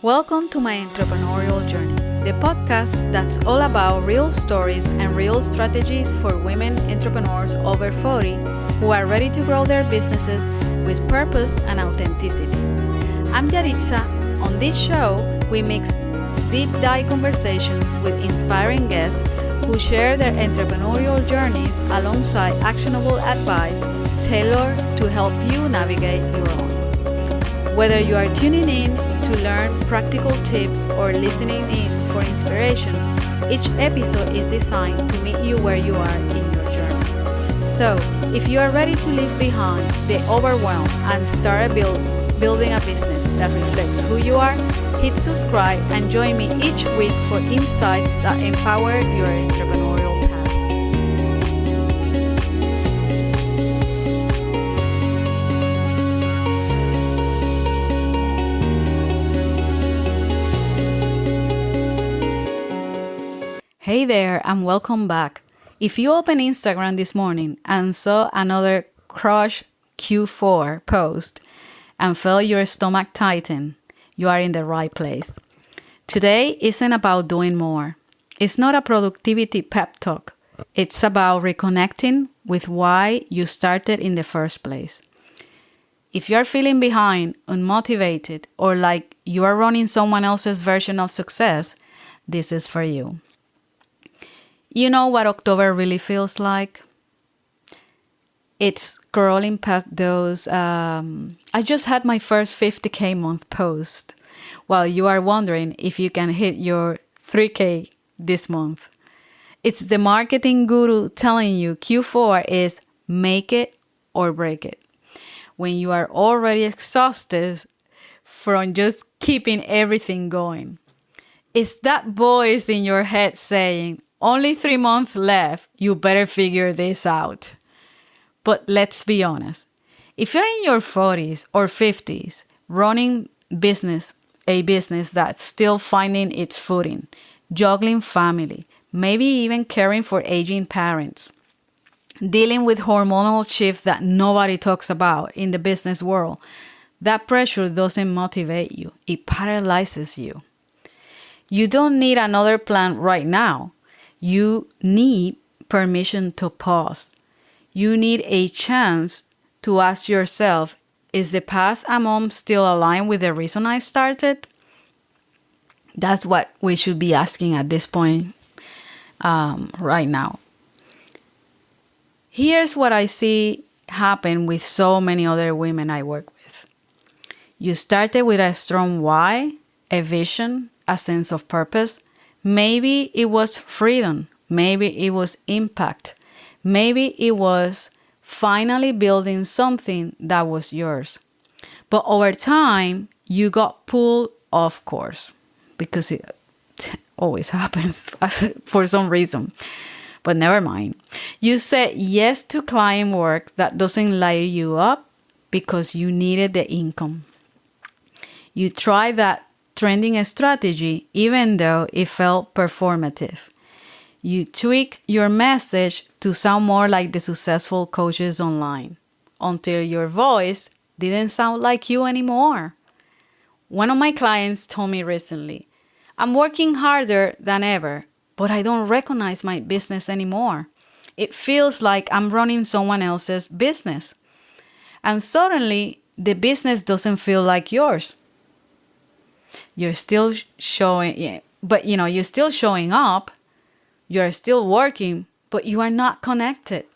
Welcome to my entrepreneurial journey, the podcast that's all about real stories and real strategies for women entrepreneurs over 40 who are ready to grow their businesses with purpose and authenticity. I'm Yaritza. On this show, we mix deep dive conversations with inspiring guests who share their entrepreneurial journeys alongside actionable advice tailored to help you navigate your own. Whether you are tuning in to learn practical tips or listening in for inspiration, each episode is designed to meet you where you are in your journey. So, if you are ready to leave behind the overwhelm and start building a business that reflects who you are, hit subscribe and join me each week for insights that empower your entrepreneurial path. Hey there and welcome back. If you opened Instagram this morning and saw another Crush Q4 post and felt your stomach tighten, you are in the right place. Today isn't about doing more. It's not a productivity pep talk. It's about reconnecting with why you started in the first place. If you're feeling behind, unmotivated, or like you are running someone else's version of success, this is for you. You know what October really feels like? It's scrolling past those, I just had my first 50K month post while you are wondering if you can hit your 3K this month. It's the marketing guru telling you Q4 is make it or break it. When you are already exhausted from just keeping everything going. It's that voice in your head saying, only 3 months left, you better figure this out. But let's be honest. If you're in your 40s or 50s, running a business that's still finding its footing, juggling family, maybe even caring for aging parents, dealing with hormonal shifts that nobody talks about in the business world, that pressure doesn't motivate you. It paralyzes you. You don't need another plan right now. You need permission to pause. You need a chance to ask yourself, is the path I'm on still aligned with the reason I started? That's what we should be asking at this point right now. Here's what I see happen with so many other women I work with. You started with a strong why, a vision, a sense of purpose. Maybe it was freedom. Maybe it was impact. Maybe it was finally building something that was yours. But over time, you got pulled off course because it always happens for some reason. But never mind. You said yes to client work that doesn't light you up because you needed the income. You tried that trending strategy even though it felt performative. You tweak your message to sound more like the successful coaches online until your voice didn't sound like you anymore. One of my clients told me recently, I'm working harder than ever, but I don't recognize my business anymore. It feels like I'm running someone else's business. And suddenly, the business doesn't feel like yours. You're still showing, but you're still showing up. You're still working, but you are not connected.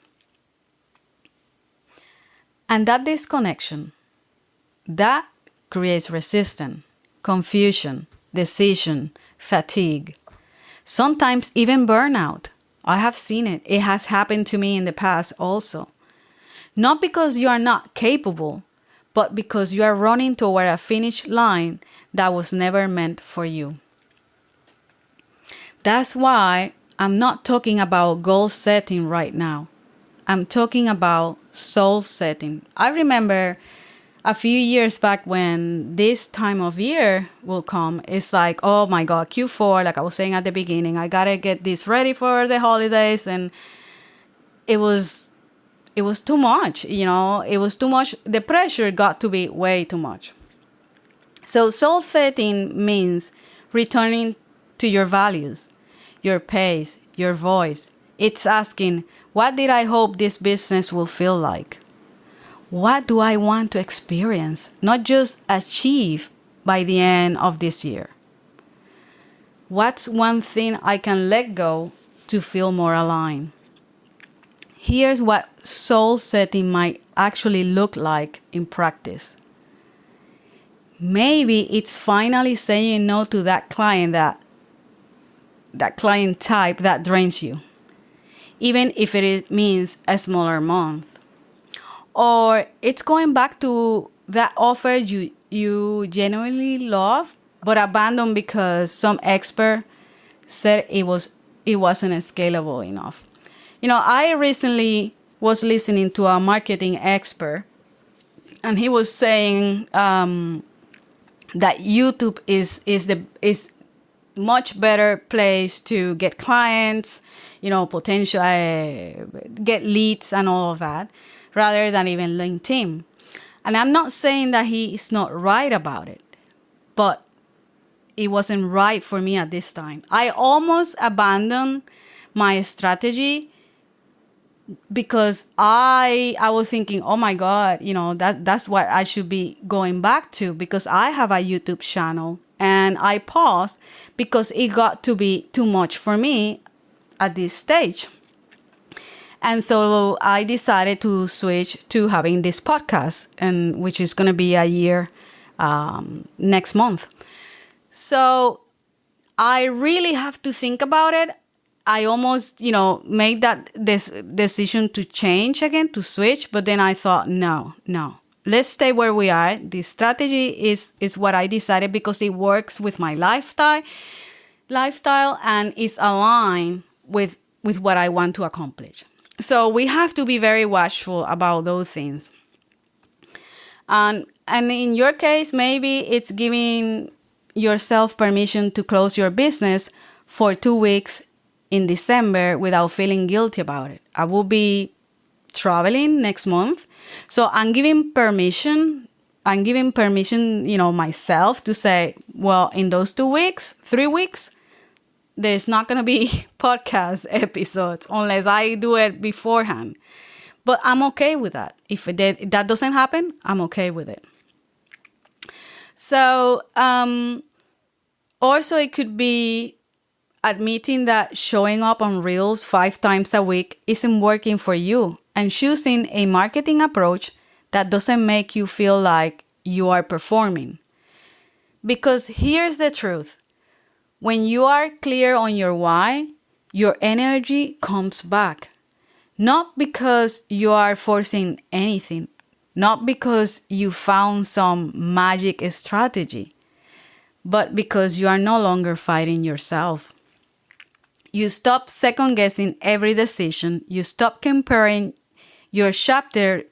And that disconnection, that creates resistance, confusion, decision, fatigue, sometimes even burnout. I have seen it. It has happened to me in the past also. Not because you are not capable, but because you are running toward a finish line that was never meant for you. That's why I'm not talking about goal setting right now. I'm talking about soul setting. I remember a few years back when this time of year will come, it's like, oh my God, Q4, like I was saying at the beginning, I gotta get this ready for the holidays. And it was too much, it was too much. The pressure got to be way too much. So soul setting means returning to your values, your pace, your voice. It's asking, what did I hope this business will feel like? What do I want to experience, not just achieve by the end of this year? What's one thing I can let go to feel more aligned? Here's what soul setting might actually look like in practice. Maybe it's finally saying no to that client type that drains you, even if means a smaller month. Or it's going back to that offer you genuinely love but abandoned because some expert said it wasn't scalable enough. I recently was listening to a marketing expert, and he was saying that YouTube is much better place to get clients, potential get leads and all of that, rather than even LinkedIn. And I'm not saying that he is not right about it, but it wasn't right for me at this time. I almost abandoned my strategy because I was thinking, oh my God, that's what I should be going back to, because I have a YouTube channel, and I paused because it got to be too much for me at this stage. And so I decided to switch to having this podcast, and which is going to be a year next month. So I really have to think about it. I almost, made that this decision to change again, to switch. But then I thought, no, let's stay where we are. The strategy is what I decided because it works with my lifestyle and is aligned with what I want to accomplish. So we have to be very watchful about those things. And in your case, maybe it's giving yourself permission to close your business for 2 weeks in December without feeling guilty about it. I will be traveling next month. So I'm giving permission, myself to say, well, in those 2 weeks, 3 weeks, there's not going to be podcast episodes unless I do it beforehand. But I'm okay with that. If that doesn't happen, I'm okay with it. So also it could be admitting that showing up on Reels 5 times a week isn't working for you, and choosing a marketing approach that doesn't make you feel like you are performing. Because here's the truth. When you are clear on your why, your energy comes back. Not because you are forcing anything, not because you found some magic strategy, but because you are no longer fighting yourself. You stop second-guessing every decision. You stop comparing your chapter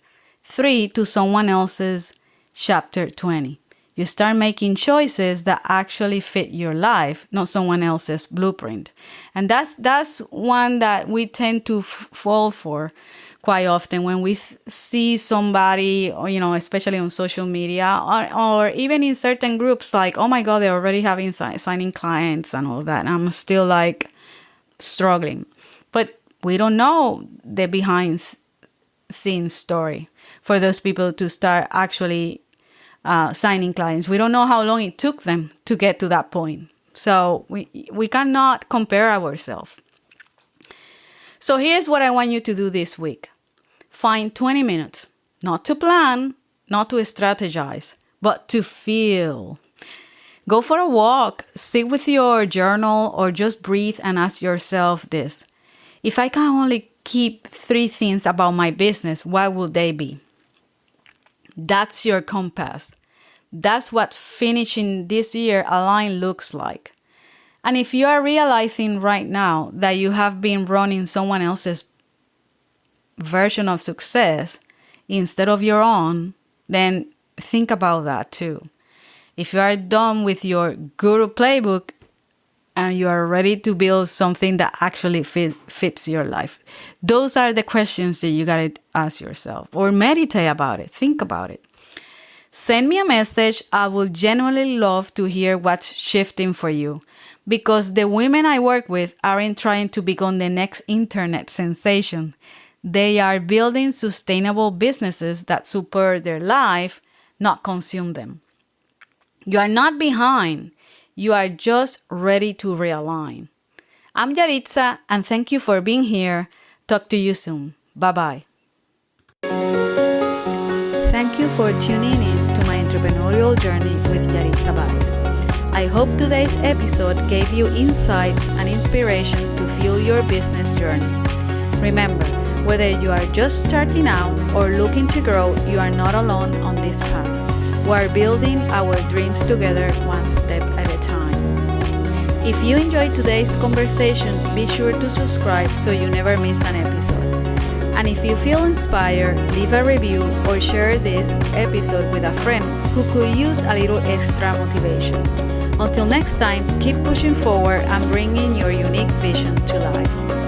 3 to someone else's chapter 20. You start making choices that actually fit your life, not someone else's blueprint. And that's one that we tend to fall for quite often when we see somebody, or, especially on social media or even in certain groups, like, oh my God, they're already having signing clients and all that. And I'm still like struggling. But we don't know the behind scenes story for those people to start actually signing clients. We don't know how long it took them to get to that point. So we cannot compare ourselves. So here's what I want you to do this week. Find 20 minutes, not to plan, not to strategize, but to feel. Go for a walk, sit with your journal, or just breathe and ask yourself this. If I can only keep 3 things about my business, what would they be? That's your compass. That's what finishing this year aligned looks like. And if you are realizing right now that you have been running someone else's version of success instead of your own, then think about that too. If you are done with your guru playbook and you are ready to build something that actually fits your life, those are the questions that you got to ask yourself, or meditate about it. Think about it. Send me a message. I would genuinely love to hear what's shifting for you. Because the women I work with aren't trying to become the next internet sensation. They are building sustainable businesses that support their life, not consume them. You are not behind. You are just ready to realign. I'm Yaritza, and thank you for being here. Talk to you soon. Bye-bye. Thank you for tuning in to my entrepreneurial journey with Yaritza Baez. I hope today's episode gave you insights and inspiration to fuel your business journey. Remember, whether you are just starting out or looking to grow, you are not alone on this path. We are building our dreams together, one step at a time. If you enjoyed today's conversation, be sure to subscribe so you never miss an episode. And if you feel inspired, leave a review or share this episode with a friend who could use a little extra motivation. Until next time, keep pushing forward and bringing your unique vision to life.